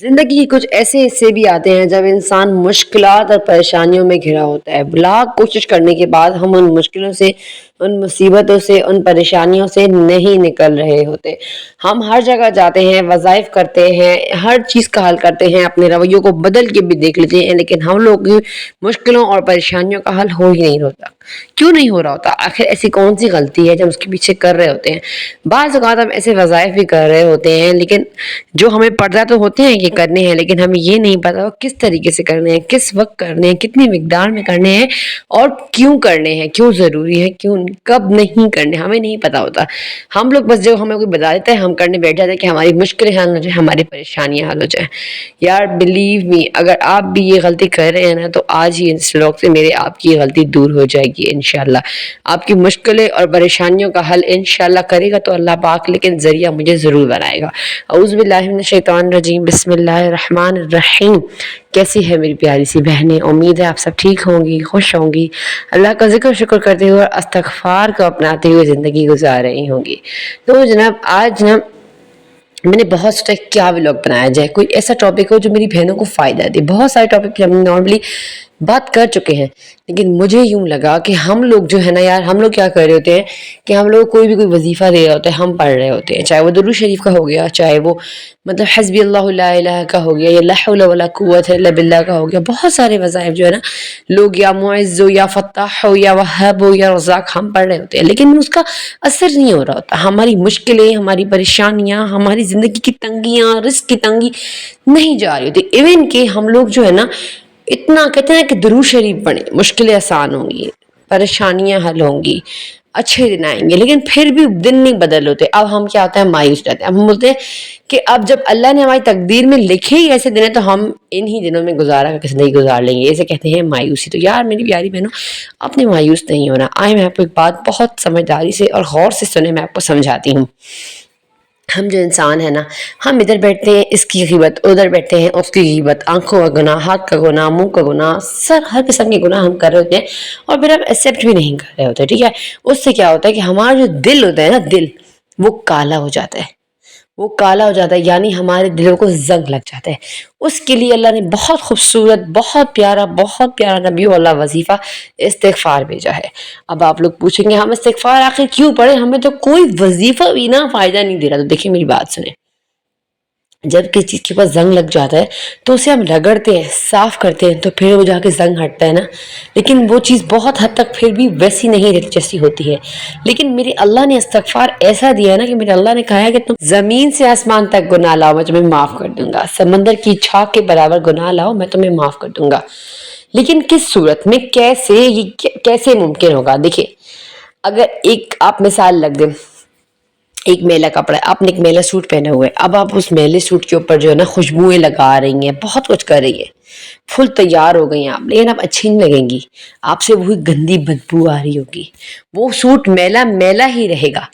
زندگی کے کچھ ایسے حصے بھی آتے ہیں جب انسان مشکلات اور پریشانیوں میں گھرا ہوتا ہے. لاکھ کوشش کرنے کے بعد ہم ان مشکلوں سے، ان مصیبتوں سے، ان پریشانیوں سے نہیں نکل رہے ہوتے. ہم ہر جگہ جاتے ہیں، وظائف کرتے ہیں، ہر چیز کا حل کرتے ہیں، اپنے رویوں کو بدل کے بھی دیکھ لیتے ہیں، لیکن ہم لوگ کی مشکلوں اور پریشانیوں کا حل ہو ہی نہیں ہوتا. کیوں نہیں ہو رہا ہوتا؟ آخر ایسی کون سی غلطی ہے جب اس کے پیچھے کر رہے ہوتے ہیں؟ بعض اوقات ہم ایسے وظائف بھی کر رہے ہوتے ہیں لیکن جو ہمیں پردہ تو ہوتے ہیں کہ کرنے ہیں، لیکن ہمیں یہ نہیں پتا وہ کس طریقے سے کرنے ہیں، کس وقت کرنے ہیں، کتنی مقدار میں کرنے ہیں، اور کیوں کرنے ہیں، کیوں ضروری ہے، کیوں کب نہیں کرنے، ہمیں نہیں پتا ہوتا. ہم لوگ بس جب ہمیں کوئی بتا دیتا ہے ہم کرنے بیٹھ جاتے ہیں کہ ہماری مشکلیں حل ہو جائیں، ہماری پریشانیاں حل ہو جائیں. یار بلیو می، اگر آپ بھی یہ غلطی کر رہے ہیں نا تو آج ہی اس وقت سے میرے آپ کی یہ غلطی دور ہو جائے گی انشاءاللہ. آپ کی مشکلیں اور پریشانیوں کا حل انشاءاللہ کرے گا تو اللہ پاک، لیکن ذریعہ مجھے ضرور بنائے گا. اعوذ باللہ من الشیطان الرجیم، بسم اللہ الرحمن الرحیم. کیسی ہے میری پیاری سی بہنیں؟ امید ہے آپ سب ٹھیک ہوں گی، خوش ہوں گی، اللہ کا ذکر شکر کرتے ہوئے اور استغفار کو اپناتے ہوئے زندگی گزار رہی ہوں گی. تو جناب آج نا میں نے بہت سوچا کیا ولاگ بنایا جائے، کوئی ایسا ٹاپک ہو جو میری بہنوں کو فائدہ دے. بہت سارے ٹاپک ہم نارملی بات کر چکے ہیں، لیکن مجھے یوں لگا کہ ہم لوگ جو ہے نا یار، ہم لوگ کیا کر رہے ہوتے ہیں کہ ہم لوگ کوئی بھی کوئی وظیفہ دے رہا ہوتا ہے، ہم پڑھ رہے ہوتے ہیں، چاہے وہ درود شریف کا ہو گیا، چاہے وہ مطلب حسبی اللہ لا الہ کا ہو گیا، یا لا حول ولا قوت الا باللہ کا ہو گیا. بہت سارے وظائف جو ہے نا لوگ یا معز ہو یا فتاح ہو یا وہاب ہو یا رزاق ہم پڑھ رہے ہوتے ہیں، لیکن اس کا اثر نہیں ہو رہا ہوتا. ہماری مشکلیں، ہماری پریشانیاں، ہماری زندگی کی تنگیاں، رزق کی تنگی نہیں جا رہی ہوتی. ایون کہ ہم لوگ جو ہے نا اتنا کہتے ہیں کہ درود شریف پڑھیں، مشکلیں آسان ہوں گی، پریشانیاں حل ہوں گی، اچھے دن آئیں گے، لیکن پھر بھی دن نہیں بدل ہوتے. اب ہم کیا ہوتا ہے، مایوس رہتے ہیں. اب ہم بولتے ہیں کہ اب جب اللہ نے ہماری تقدیر میں لکھے ہی ایسے دن ہیں تو ہم انہی دنوں میں گزارا کس نہیں گزار لیں گے، اسے کہتے ہیں مایوسی. تو یار میری پیاری بہنوں، آپ نے مایوس نہیں ہونا. آئے میں آپ کو ایک بات بہت سمجھداری سے اور غور سے سنیں، میں آپ کو سمجھاتی ہوں. ہم جو انسان ہیں نا، ہم ادھر بیٹھتے ہیں اس کی غیبت، ادھر بیٹھتے ہیں اس کی غیبت، آنکھوں کا گناہ، ہاتھ کا گناہ، منہ کا گناہ، ہر قسم کے گناہ ہم کر رہے ہوتے ہیں اور پھر ہم ایکسیپٹ بھی نہیں کر رہے ہوتے. ٹھیک ہے، اس سے کیا ہوتا ہے کہ ہمارا جو دل ہوتا ہے نا، دل وہ کالا ہو جاتا ہے. وہ کالا ہو جاتا ہے، یعنی ہمارے دلوں کو زنگ لگ جاتا ہے. اس کے لیے اللہ نے بہت خوبصورت، بہت پیارا نبی والا وظیفہ استغفار بھیجا ہے. اب آپ لوگ پوچھیں گے ہم استغفار آخر کیوں پڑھیں، ہمیں تو کوئی وظیفہ بھی نا فائدہ نہیں دے رہا. تو دیکھیں میری بات سنیں، جب کسی چیز کے پاس زنگ لگ جاتا ہے تو اسے ہم رگڑتے ہیں، صاف کرتے ہیں، تو پھر وہ جا کے زنگ ہٹتا ہے نا. لیکن وہ چیز بہت حد تک پھر بھی ویسی نہیں رہتی جیسی ہوتی ہے. لیکن میرے اللہ نے استغفار ایسا دیا ہے نا کہ میرے اللہ نے کہا ہے کہ تم زمین سے آسمان تک گناہ لاؤ میں تمہیں معاف کر دوں گا، سمندر کی چھاگ کے برابر گناہ لاؤ میں تمہیں معاف کر دوں گا. لیکن کس صورت میں، کیسے، یہ کیسے ممکن ہوگا؟ دیکھیں، اگر ایک آپ مثال لگ دیں، ایک میلا کپڑا ہے، آپ نے ایک میلا سوٹ پہنا ہوا ہے، اب آپ اس میلے سوٹ کے اوپر جو ہے نا خوشبوئیں لگا رہی ہیں، بہت کچھ کر رہی ہیں، فل تیار ہو گئی ہیں آپ، لیکن آپ اچھی نہیں لگیں گی، آپ سے وہی گندی بدبو آ رہی ہوگی. وہ سوٹ میلا میلا ہی رہے گا.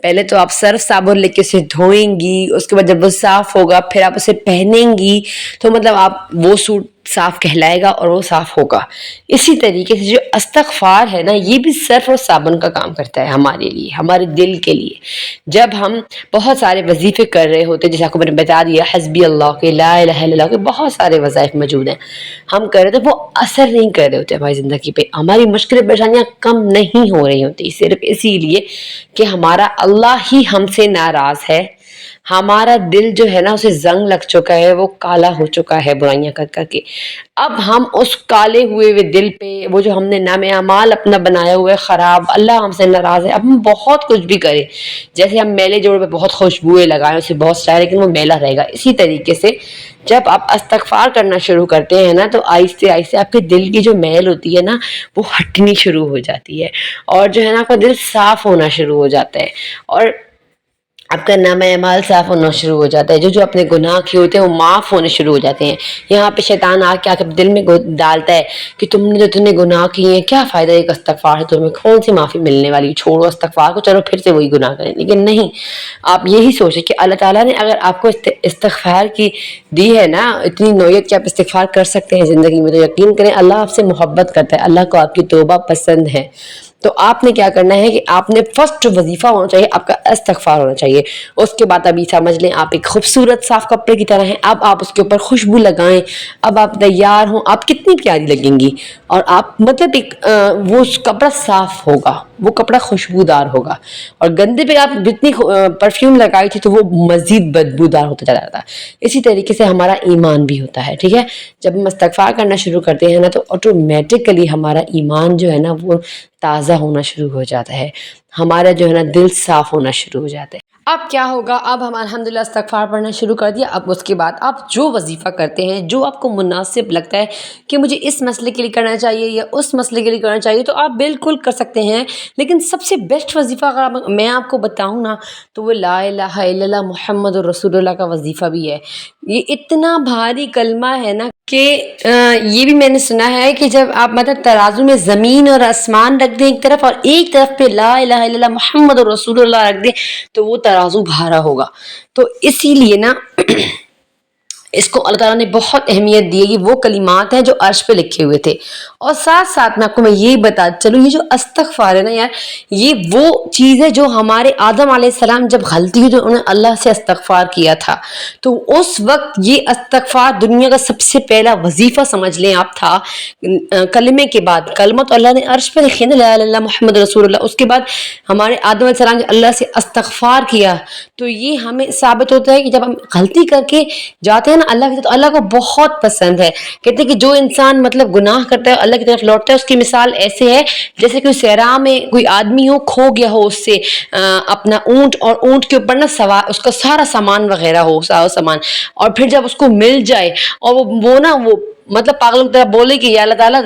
پہلے تو آپ سرف صابن لے کے اسے دھوئیں گی، اس کے بعد جب وہ صاف ہوگا پھر آپ اسے پہنیں گی تو مطلب آپ وہ سوٹ صاف کہلائے گا اور وہ صاف ہوگا. اسی طریقے سے جو استغفار ہے نا، یہ بھی صرف اور صابن کا کام کرتا ہے ہمارے لیے، ہمارے دل کے لیے. جب ہم بہت سارے وظیفے کر رہے ہوتے ہیں، جیسے آپ کو میں نے بتا دیا حسبی اللہ کے، لا الہ الا اللہ کے بہت سارے وظائف موجود ہیں، ہم کر رہے تھے، وہ اثر نہیں کر رہے ہوتے ہماری زندگی پہ. ہماری مشکلیں پریشانیاں کم نہیں ہو رہی ہوتی، صرف اسی لیے کہ ہمارا اللہ ہی ہم سے ناراض ہے. ہمارا دل جو ہے نا اسے زنگ لگ چکا ہے، وہ کالا ہو چکا ہے برائیاں کر کر کے. اب ہم اس کالے ہوئے دل پہ، وہ جو ہم نے نام اعمال اپنا بنایا ہوا ہے خراب، اللہ ہم سے ناراض ہے. اب ہم بہت کچھ بھی کریں، جیسے ہم میلے جوڑ پہ بہت خوشبوئیں لگائیں، اسے بہت سارے، لیکن وہ میلا رہے گا. اسی طریقے سے جب آپ استغفار کرنا شروع کرتے ہیں نا تو آہستہ آہستہ آپ کے دل کی جو میل ہوتی ہے نا وہ ہٹنی شروع ہو جاتی ہے، اور جو ہے نا آپ کا دل صاف ہونا شروع ہو جاتا ہے، اور آپ کا نام اعمال صاف ہونا شروع ہو جاتا ہے. جو اپنے گناہ کیے ہوتے ہیں وہ معاف ہونے شروع ہو جاتے ہیں. یہاں پہ شیطان آ کے دل میں ڈالتا ہے کہ تم نے جو اتنے گناہ کیے ہیں، کیا فائدہ ایک استغفار ہے، تمہیں کون سی معافی ملنے والی، چھوڑو استغفار کو، چلو پھر سے وہی گناہ کریں. لیکن نہیں، آپ یہی سوچیں کہ اللہ تعالیٰ نے اگر آپ کو استغفار کی دی ہے نا، اتنی نوعیت کہ آپ استغفار کر سکتے ہیں زندگی میں، تو یقین کریں اللہ آپ سے محبت کرتا ہے، اللہ کو آپ کی توبہ پسند ہے. تو آپ نے کیا کرنا ہے کہ آپ نے فرسٹ وظیفہ ہونا چاہیے آپ کا استغفار ہونا چاہیے. اس کے بعد ابھی سمجھ لیں آپ ایک خوبصورت صاف کپڑے کی طرح ہیں. اب آپ اس کے اوپر خوشبو لگائیں, اب آپ تیار ہوں, آپ کتنی پیاری لگیں گی. اور آپ مطلب ایک وہ کپڑا صاف ہوگا, وہ کپڑا خوشبودار ہوگا, اور گندے پہ آپ جتنی پرفیوم لگائی تھی تو وہ مزید بدبودار ہوتا چلا جاتا ہے. اسی طریقے سے ہمارا ایمان بھی ہوتا ہے, ٹھیک ہے. جب ہم استغفار کرنا شروع کرتے ہیں نا تو آٹومیٹکلی ہمارا ایمان جو ہے نا وہ تازہ ہونا شروع ہو جاتا ہے, ہمارا جو ہے نا دل صاف ہونا شروع ہو جاتا ہے. اب کیا ہوگا, اب ہم الحمدللہ استغفار پڑھنا شروع کر دیا. اب اس کے بعد آپ جو وظیفہ کرتے ہیں, جو آپ کو مناسب لگتا ہے کہ مجھے اس مسئلے کے لیے کرنا چاہیے یا اس مسئلے کے لیے کرنا چاہیے, تو آپ بالکل کر سکتے ہیں. لیکن سب سے بیسٹ وظیفہ اگر میں آپ کو بتاؤں نا تو وہ لا الہ الا اللہ محمد رسول اللہ کا وظیفہ بھی ہے. یہ اتنا بھاری کلمہ ہے نا کہ یہ بھی میں نے سنا ہے کہ جب آپ مطلب ترازو میں زمین اور آسمان رکھ دیں ایک طرف, اور ایک طرف پہ لا الہ الا اللہ محمد رسول اللہ رکھ دیں, تو وہ ترازو بھارا ہوگا. تو اسی لیے نا اس کو اللہ تعالیٰ نے بہت اہمیت دی ہے. یہ وہ کلمات ہیں جو عرش پہ لکھے ہوئے تھے. اور ساتھ ساتھ میں آپ کو یہی بتا چلوں, یہ جو استغفار ہے نا یار, یہ وہ چیز ہے جو ہمارے آدم علیہ السلام جب غلطی ہوئی تو انہوں نے اللہ سے استغفار کیا تھا, تو اس وقت یہ استغفار دنیا کا سب سے پہلا وظیفہ سمجھ لیں آپ تھا. کلمے کے بعد کلمہ تو اللہ نے عرش پہ لکھی نا, لا الہ الا اللہ محمد رسول اللہ. اس کے بعد ہمارے آدم علیہ السلام نے اللہ سے استغفار کیا, تو یہ ہمیں ثابت ہوتا ہے کہ جب ہم غلطی کر کے جاتے ہیں نا اللہ کی, تو اللہ کو بہت پسند ہے. کہتے ہیں کہ جو انسان مطلب گناہ کرتا ہے اللہ کی طرف لوٹتا ہے, اس کی مثال ایسے ہے جیسے کوئی صحرا میں کوئی آدمی ہو, کھو گیا ہو اس سے اپنا اونٹ, اور اونٹ کے اوپر نا اس کا سارا سامان وغیرہ ہو, سارا سامان, اور پھر جب اس کو مل جائے اور وہ نا وہ مطلب پاگلوں کی طرح بولے کہ یا اللہ تعالیٰ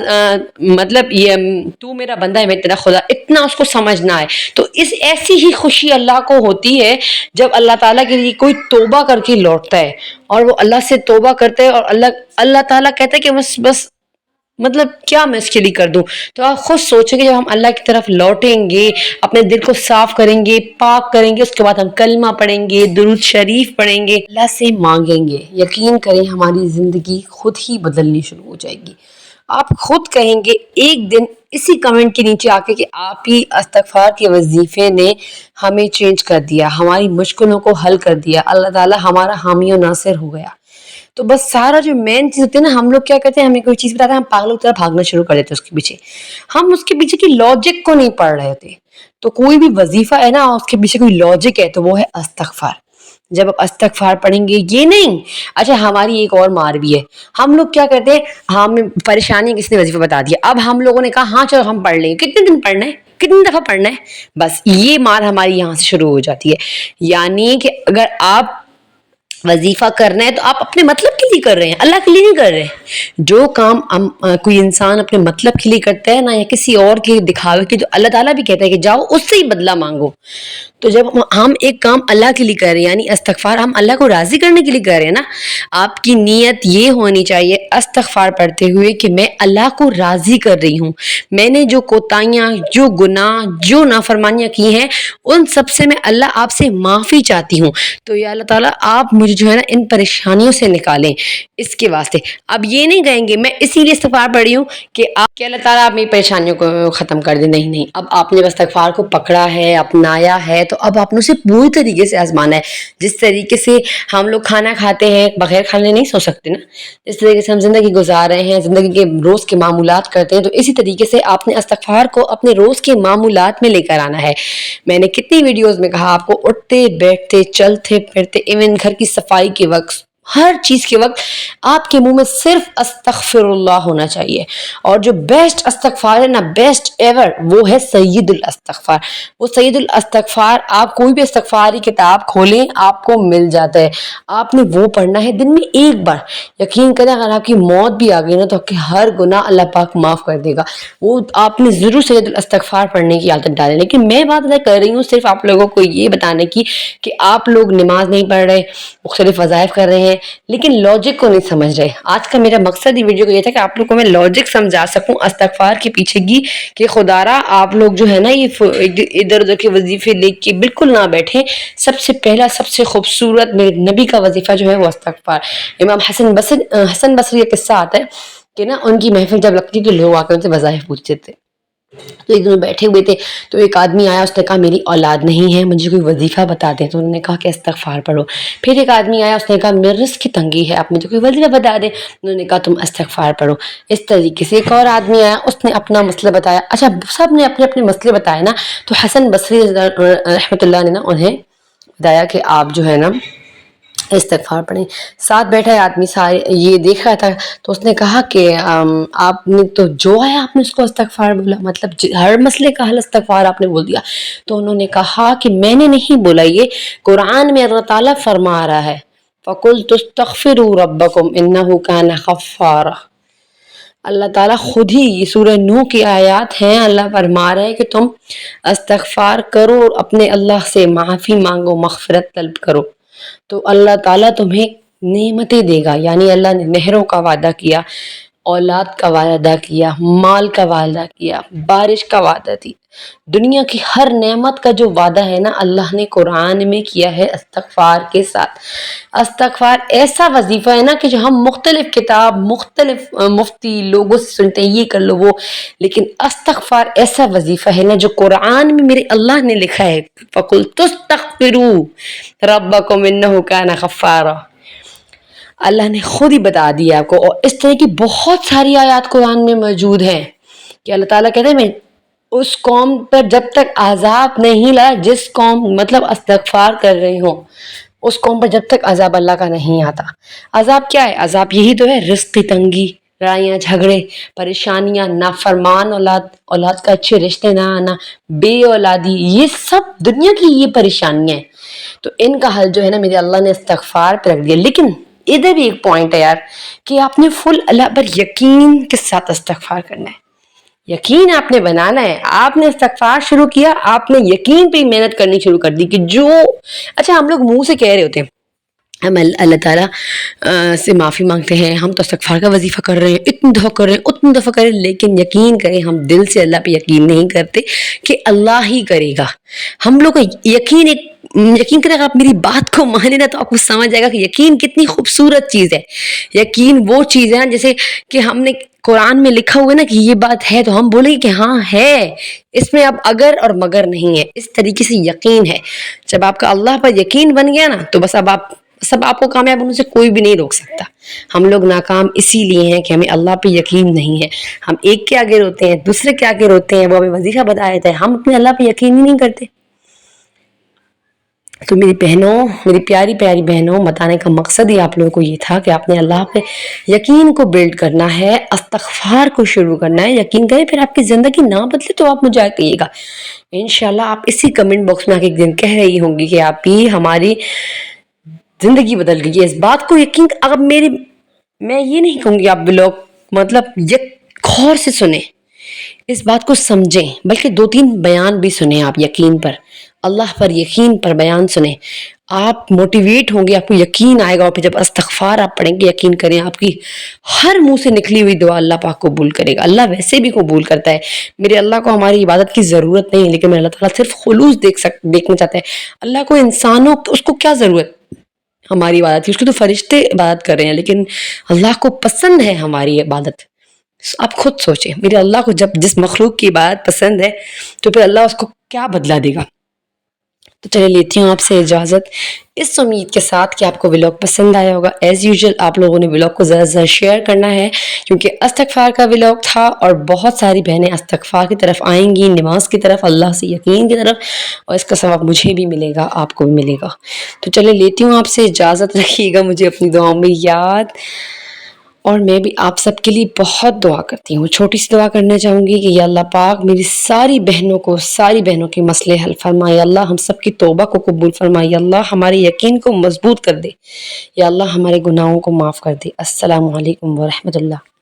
مطلب یہ تو میرا بندہ ہے, میں تیرا خدا, اتنا اس کو سمجھ نہ آئے. تو اس ایسی ہی خوشی اللہ کو ہوتی ہے جب اللہ تعالیٰ کے لیے کوئی توبہ کر کے لوٹتا ہے, اور وہ اللہ سے توبہ کرتے ہیں, اور اللہ تعالیٰ کہتا ہے کہ بس مطلب کیا میں اس کے لیے کر دوں. تو آپ خود سوچیں کہ جب ہم اللہ کی طرف لوٹیں گے, اپنے دل کو صاف کریں گے, پاک کریں گے, اس کے بعد ہم کلمہ پڑھیں گے, درود شریف پڑھیں گے, اللہ سے مانگیں گے, یقین کریں ہماری زندگی خود ہی بدلنی شروع ہو جائے گی. آپ خود کہیں گے ایک دن اسی کمنٹ کے نیچے آ کے کہ آپ ہی استغفار کے وظیفے نے ہمیں چینج کر دیا, ہماری مشکلوں کو حل کر دیا, اللہ تعالیٰ ہمارا حامی و ناصر ہو گیا. تو بس سارا جو مین چیز ہوتی ہے نا, ہم لوگ کیا کرتے ہیں, ہمیں کوئی چیز بتاتے ہیں, ہم پاگلوں کی طرح بھاگنا شروع کر دیتے ہیں اس کے پیچھے. ہم اس کے پیچھے کی لاجک کو نہیں پڑھ رہے ہوتے. تو کوئی بھی وظیفہ ہے نا, اس کے پیچھے کوئی لاجک ہے, تو وہ ہے استغفار. جب آپ استغفار پڑھیں گے, یہ نہیں اچھا ہماری ایک اور مار بھی ہے, ہم لوگ کیا کرتے ہیں, ہمیں پریشانی کس نے وظیفہ بتا دیا, اب ہم لوگوں نے کہا ہاں چلو ہم پڑھ لیں گے, کتنے دن پڑھنا ہے, کتنی دفعہ پڑھنا ہے, بس یہ مار ہماری یہاں سے شروع ہو جاتی ہے. یعنی کہ اگر آپ وظیفہ کرنا ہے تو آپ اپنے مطلب کے لیے کر رہے ہیں, اللہ کے لیے نہیں کر رہے. جو کام کوئی انسان اپنے مطلب کے لیے کرتا ہے نا, یا کسی اور کے دکھاوے کے, جو اللہ تعالیٰ بھی کہتا ہے کہ جاؤ اس سے ہی بدلہ مانگو. تو جب ہم ایک کام اللہ کے لیے کر رہے ہیں, یعنی استغفار ہم اللہ کو راضی کرنے کے لیے کر رہے ہیں نا, آپ کی نیت یہ ہونی چاہیے استغفار پڑھتے ہوئے کہ میں اللہ کو راضی کر رہی ہوں, میں نے جو کوتاہیاں, جو گناہ, جو نافرمانیاں کی ہیں, ان سب سے میں اللہ آپ سے معافی چاہتی ہوں. تو یا اللہ تعالیٰ آپ مجھے جو ہے نا ان پریشانیوں سے نکالیں, اس کے واسطے. اب یہ نہیں کہیں گے میں اسی لیے استغفار پڑھ رہی ہوں کہ اللہ تعالیٰ آپ میری پریشانیوں کو ختم کر دیں, نہیں, اب آپ نے استغفار کو پکڑا ہے, اپنایا ہے, تو اب آپ نے اسے پوری طریقے سے آزمانا ہے. جس طریقے سے ہم لوگ کھانا کھاتے ہیں, بغیر کھانے نہیں سو سکتے نا, جس طریقے سے ہم زندگی گزار رہے ہیں, زندگی کے روز کے معمولات کرتے ہیں, تو اسی طریقے سے آپ نے استغفار کو اپنے روز کے معمولات میں لے کر آنا ہے. میں نے کتنی ویڈیوز میں کہا آپ کو, اٹھتے بیٹھتے چلتے پھرتے, ایون گھر کی صفائی کے وقت, ہر چیز کے وقت آپ کے منہ میں صرف استغفر اللہ ہونا چاہیے. اور جو بیسٹ استغفار ہے نا, بیسٹ ایور, وہ ہے سید الاستغفار. وہ سید الاستغفار, آپ کوئی بھی استغفاری کتاب کھولیں آپ کو مل جاتا ہے. آپ نے وہ پڑھنا ہے دن میں ایک بار. یقین کریں اگر آپ کی موت بھی آ گئی نا, تو آپ کے ہر گناہ اللہ پاک معاف کر دے گا. وہ آپ نے ضرور سید الاستغفار پڑھنے کی عادت ڈالیں. لیکن میں بات کر رہی ہوں صرف آپ لوگوں کو یہ بتانے کی کہ آپ لوگ نماز نہیں پڑھ رہے, مختلف وظائف کر رہے ہیں, لیکن لاجک کو نہیں سمجھ رہے. آج کا میرا مقصد یہ ویڈیو کو یہ تھا کہ آپ لوگوں کو میں لاجک سمجھا سکوں استغفار کے پیچھے کی, کہ خدا را آپ لوگ جو ہے نا یہ ادھر ادھر کے وظیفے لے کے بالکل نہ بیٹھیں. سب سے پہلا, سب سے خوبصورت میرے نبی کا وظیفہ جو ہے وہ استغفار. امام حسن بصری کا قصہ آتا ہے کہ نا ان کی محفل جب لگتی تو لوگ آ کر ان سے وظائف پوچھتے تھے. تو ایک دن بیٹھے ہوئے تھے تو ایک آدمی آیا، اس نے کہا میری اولاد نہیں ہے، مجھے کوئی وظیفہ بتا دیں. تو انہوں نے کہا کہ استغفار پڑھو. پھر ایک آدمی آیا، اس نے کہا میرے رزق کی تنگی ہے، آپ مجھے کوئی وظیفہ بتا دیں. انہوں نے کہا تم استغفار پڑھو. اس طریقے سے ایک اور آدمی آیا، اس نے اپنا مسئلہ بتایا. اچھا سب نے اپنے اپنے مسئلے بتائے نا. تو حسن بصری رحمۃ اللہ نے نا انہیں بتایا کہ آپ جو ہے نا استغفار پڑھیں. ساتھ بیٹھا آدمی سارے یہ دیکھ رہا تھا، تو اس نے کہا کہ آپ نے تو جو ہے آپ نے اس کو استغفار بولا، مطلب ہر مسئلے کا حل استغفار آپ نے بول دیا. تو انہوں نے کہا کہ میں نے نہیں بولا، یہ قرآن میں اللہ تعالیٰ فرما رہا ہے فَقُلْتُ اسْتَغْفِرُوا رَبَّكُمْ إِنَّهُ كَانَ غَفَّارًا. اللہ تعالیٰ خود ہی، یہ سورہ نوح کی آیات ہیں، اللہ فرما رہے ہیں کہ تم استغفار کرو اور اپنے اللہ سے معافی مانگو، مغفرت طلب کرو، تو اللہ تعالیٰ تمہیں نعمتیں دے گا. یعنی اللہ نے نہروں کا وعدہ کیا، اولاد کا وعدہ کیا، مال کا وعدہ کیا، بارش کا وعدہ دی. دنیا کی ہر نعمت کا جو وعدہ ہے نا اللہ نے قرآن میں کیا ہے استغفار کے ساتھ. استغفار ایسا وظیفہ ہے نا کہ جو ہم مختلف کتاب، مختلف مفتی لوگوں سے سنتے ہیں یہ کر لو وہ، لیکن استغفار ایسا وظیفہ ہے نا جو قرآن میں میرے اللہ نے لکھا ہے فَقُلْتُ اسْتَغْفِرُوا رَبَّكُمْ إِنَّهُ كَانَ غَفَّارًا. اللہ نے خود ہی بتا دیا آپ کو. اور اس طرح کی بہت ساری آیات قرآن میں موجود ہیں کہ اللہ تعالیٰ کہتے ہیں میں اس قوم پر جب تک عذاب نہیں لایا، جس قوم مطلب استغفار کر رہی ہوں اس قوم پر جب تک عذاب اللہ کا نہیں آتا. عذاب کیا ہے؟ عذاب یہی تو ہے، رزق کی تنگی، لڑائیاں جھگڑے، پریشانیاں، نافرمان اولاد، اولاد کا اچھے رشتے نہ آنا، بے اولادی، یہ سب دنیا کی یہ پریشانیاں ہیں. تو ان کا حل جو ہے نا میرے اللہ نے استغفار پہ رکھ دیا. لیکن ادھر بھی ایک پوائنٹ ہے یار کہ آپ نے فل اللہ پر یقین کے ساتھ استغفار کرنا ہے. یقین آپ نے بنانا ہے. آپ نے استغفار شروع کیا، آپ نے یقین پہ محنت کرنی شروع کر دی کہ جو اچھا ہم لوگ منہ سے کہہ رہے ہوتے ہیں، ہم اللہ تعالیٰ سے معافی مانگتے ہیں، ہم تو استغفار کا وظیفہ کر رہے ہیں، اتنی دفعہ کر رہے ہیں، اتنی دفعہ کریں، لیکن یقین کریں ہم دل سے اللہ پہ یقین نہیں کرتے کہ اللہ ہی کرے گا. ہم لوگ کا یقین کرے گا. آپ میری بات کو مانے نا تو آپ کو سمجھ جائے گا کہ یقین کتنی خوبصورت چیز ہے. یقین وہ چیز ہے جیسے کہ ہم نے قرآن میں لکھا ہوا ہے نا کہ یہ بات ہے تو ہم بولیں گے کہ ہاں ہے، اس میں اب اگر اور مگر نہیں ہے. اس طریقے سے یقین ہے. جب آپ کا اللہ پر یقین بن گیا نا تو بس اب آپ کو کامیاب ہونے سے کوئی بھی نہیں روک سکتا. ہم لوگ ناکام اسی لیے ہیں کہ ہمیں اللہ پہ یقین نہیں ہے. ہم ایک کے آگے روتے ہیں، دوسرے کے آگے روتے ہیں، وہ ہمیں وظیفہ بتا دیتا ہے، ہم اپنے اللہ پہ یقین ہی نہیں کرتے. تو میری بہنوں، میری پیاری پیاری بہنوں، بتانے کا مقصد ہی آپ لوگوں کو یہ تھا کہ آپ نے اللہ پہ یقین کو بلڈ کرنا ہے، استغفار کو شروع کرنا ہے. یقین کریں، پھر آپ کی زندگی نہ بدلے تو آپ مجھے کہیے گا. انشاءاللہ آپ اسی کمنٹ باکس میں آ کے ایک دن کہہ رہی ہوں گی کہ آپ بھی ہماری زندگی بدل گئی ہے. اس بات کو یقین، اگر میں یہ نہیں کہوں گی آپ لوگ مطلب غور سے سنیں، اس بات کو سمجھیں، بلکہ 2-3 بیان بھی سنیں آپ یقین پر، اللہ پر یقین پر بیان سنیں. آپ موٹیویٹ ہوں گے، آپ کو یقین آئے گا. اور پھر جب استغفار آپ پڑھیں گے، یقین کریں آپ کی ہر منہ سے نکلی ہوئی دعا اللہ پاک قبول کرے گا. اللہ ویسے بھی قبول کرتا ہے. میرے اللہ کو ہماری عبادت کی ضرورت نہیں ہے، لیکن میرے اللہ تعالیٰ صرف خلوص دیکھنا چاہتا ہے. اللہ کو اس کو کیا ضرورت ہماری عبادت کی؟ اس کے تو فرشتے عبادت کر رہے ہیں، لیکن اللہ کو پسند ہے ہماری عبادت. آپ خود سوچیں، میرے اللہ کو جب جس مخلوق کی عبادت پسند ہے تو پھر اللہ اس کو کیا بدلہ دے گا. تو چلے لیتی ہوں آپ سے اجازت، اس امید کے ساتھ کہ آپ کو ولاگ پسند آیا ہوگا. ایز یوزول آپ لوگوں نے ولاگ کو زیادہ سے زیادہ شیئر کرنا ہے، کیونکہ استغفار کا ولاگ تھا اور بہت ساری بہنیں استغفار کی طرف آئیں گی، نماز کی طرف، اللہ سے یقین کی طرف، اور اس کا ثواب مجھے بھی ملے گا، آپ کو بھی ملے گا. تو چلے لیتی ہوں آپ سے اجازت. رکھیے گا مجھے اپنی دعاؤں میں یاد، اور میں بھی آپ سب کے لیے بہت دعا کرتی ہوں. چھوٹی سی دعا کرنا چاہوں گی کہ یا اللہ پاک میری ساری بہنوں کے مسئلے حل فرما. یا اللہ ہم سب کی توبہ کو قبول فرما. یا اللہ ہمارے یقین کو مضبوط کر دے. یا اللہ ہمارے گناہوں کو معاف کر دے. السلام علیکم ورحمۃ اللہ.